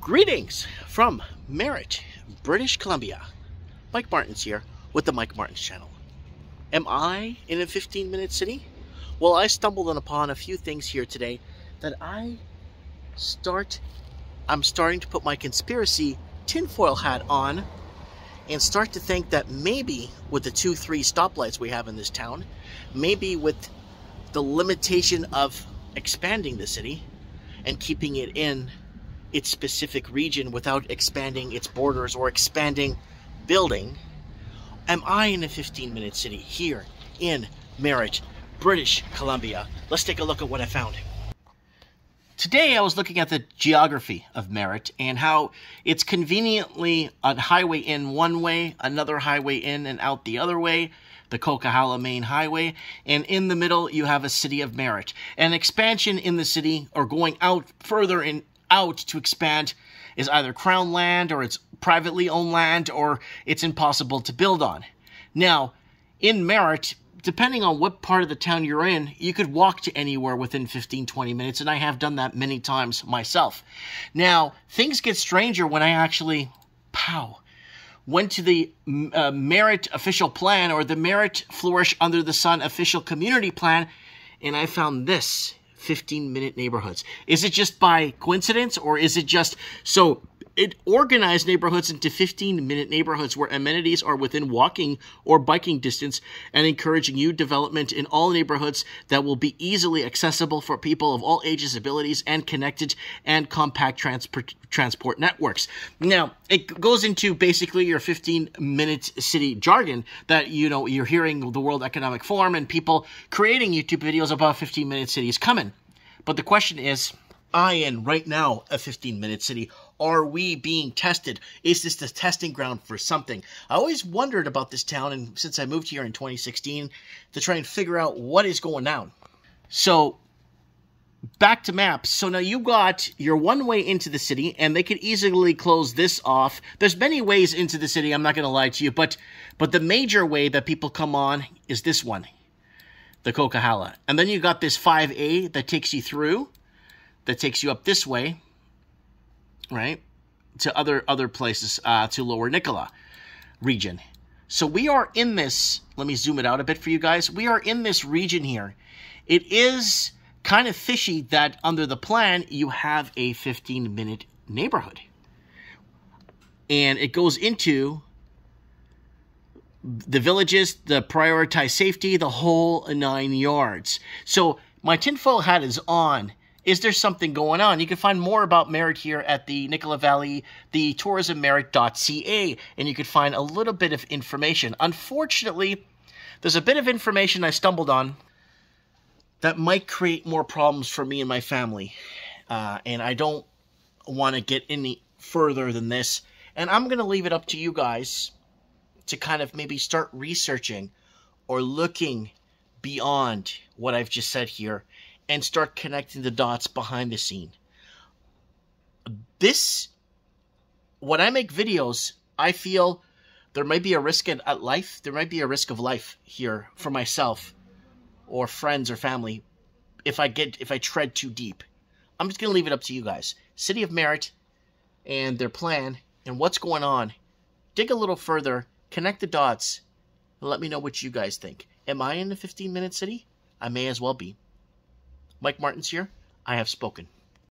Greetings from Merritt, British Columbia. Mike Martin's here with the Mike Martin's channel. Am I in a 15-minute city? Well, I stumbled upon a few things here today that I'm starting to put my conspiracy tinfoil hat on and start to think that maybe with the 2-3 stoplights we have in this town, maybe with the limitation of expanding the city and keeping it in its specific region without expanding its borders or expanding building, am I in a 15-minute city here in Merritt, British Columbia? Let's take a look at what I found. Today I was looking at the geography of Merritt and how it's conveniently a highway in one way, another highway in and out the other way, the Coquihalla main highway, and in the middle you have a city of Merritt. An expansion in the city or going out further out to expand is either crown land or it's privately owned land or it's impossible to build on. Now, in Merritt, depending on what part of the town you're in, you could walk to anywhere within 15-20 minutes, and I have done that many times myself. Now, things get stranger when I actually, went to the Merritt official plan or the Merritt Flourish Under the Sun official community plan, and I found this. 15-minute neighborhoods. Is it just by coincidence, or is it just so it organized neighborhoods into 15-minute neighborhoods where amenities are within walking or biking distance and encouraging new development in all neighborhoods that will be easily accessible for people of all ages, abilities, and connected and compact transport networks. Now, it goes into basically your 15-minute city jargon that, you're hearing the World Economic Forum and people creating YouTube videos about 15-minute cities coming. But the question is, I am right now a 15-minute city. Are we being tested? Is this the testing ground for something? I always wondered about this town, and since I moved here in 2016, to try and figure out what is going on. So, back to maps. So now you got your one way into the city, and they could easily close this off. There's many ways into the city, I'm not going to lie to you, but the major way that people come on is this one, the Coquihalla. And then you got this 5A that takes you through, that takes you up this way, right, to other places, to Lower Nicola region. So we are in this, let me zoom it out a bit for you guys. We are in this region here. It is kind of fishy that under the plan, you have a 15-minute neighborhood. And it goes into the villages, the prioritized safety, the whole 9 yards. So my tinfoil hat is on. Is there something going on? You can find more about Merritt here at the Nicola Valley, the tourismmerritt.ca, and you can find a little bit of information. Unfortunately, there's a bit of information I stumbled on that might create more problems for me and my family, and I don't want to get any further than this, and I'm going to leave it up to you guys to kind of maybe start researching or looking beyond what I've just said here and start connecting the dots behind the scene. When I make videos, I feel there might be a risk at life. There might be a risk of life here for myself or friends or family if I tread too deep. I'm just going to leave it up to you guys. City of Merritt and their plan and what's going on. Dig a little further, connect the dots, and let me know what you guys think. Am I in a 15-minute city? I may as well be. Mike Martin's here. I have spoken.